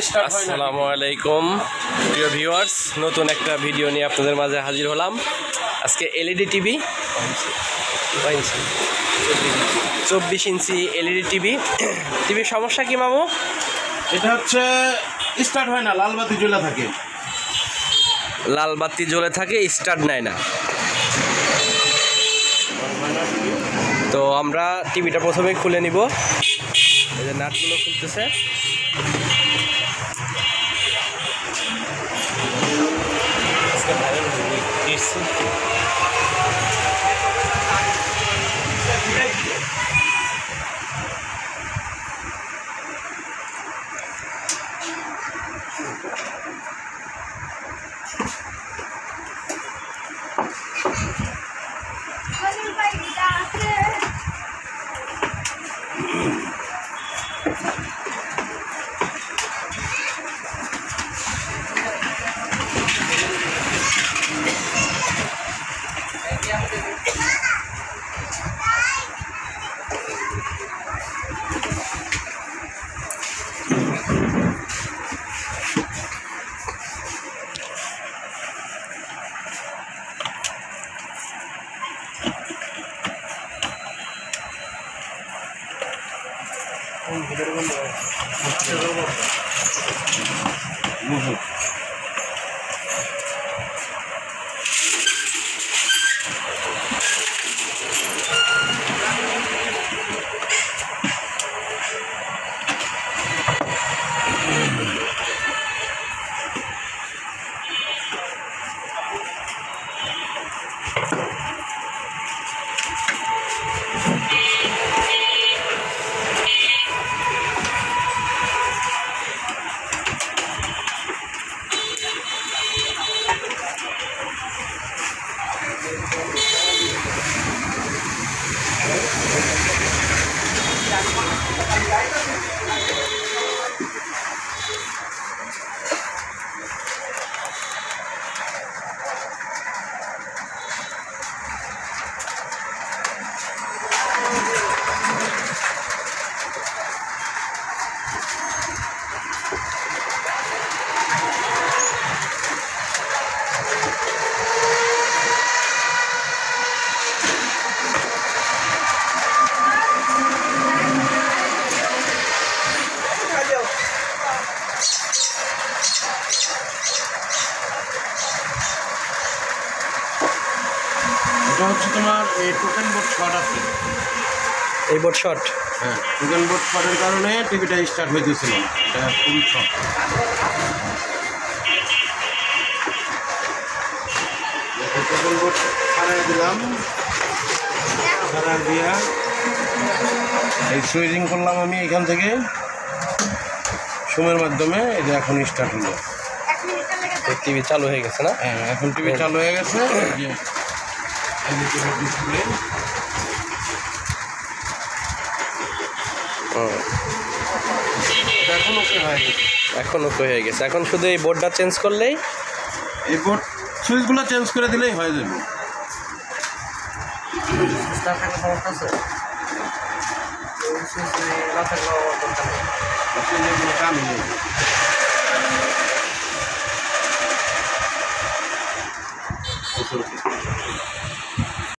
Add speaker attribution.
Speaker 1: আসসালামু আলাইকুম প্রিয় ভিউয়ার্স, নতুন একটা ভিডিও নিয়ে আপনাদের মাঝে হাজির হলাম। আজকে এলইডি টিভি 24 ইঞ্চি এলইডি টিভির সমস্যা কি মামু?
Speaker 2: এটা হচ্ছে স্টার্ট হয় না, লাল বাতি জ্বলে থাকে।
Speaker 1: লাল বাতি জ্বলে থাকে, স্টার্ট নেয় না। তো আমরা টিভিটা প্রথমেই খুলে নিব। এই যে নাটগুলো খুলতেছে।
Speaker 2: এটা হচ্ছে তোমার এই টোকেন বোর্ড শর্ট আছে।
Speaker 1: এই বোর্ড শর্ট?
Speaker 2: হ্যাঁ, টোকেন বোর্ড শর্টের কারণে টিভিটা স্টার্ট হইতেছিল না। এটা ফুল শর্ট। টোকেন বোর্ড ছাড়াই দিলাম, ছাড়াই দিয়া এই সুইচিং করলাম আমি এখান থেকে সুমের মাধ্যমে। এটা এখন স্টার্ট হলো।
Speaker 1: টিভি চালু হয়ে গেছে না?
Speaker 2: হ্যাঁ, এখন টিভি চালু হয়ে গেছে। ডিসপ্লে এখন ওকে হয়ে গেছে।
Speaker 1: এখন ওকে হয়ে গেছে। এখন শুধু এই বোর্ডটা চেঞ্জ করলেই,
Speaker 2: এই বোর্ড সুইচগুলো চেঞ্জ করে দিলেই হয়ে যাবে। কাম নেই।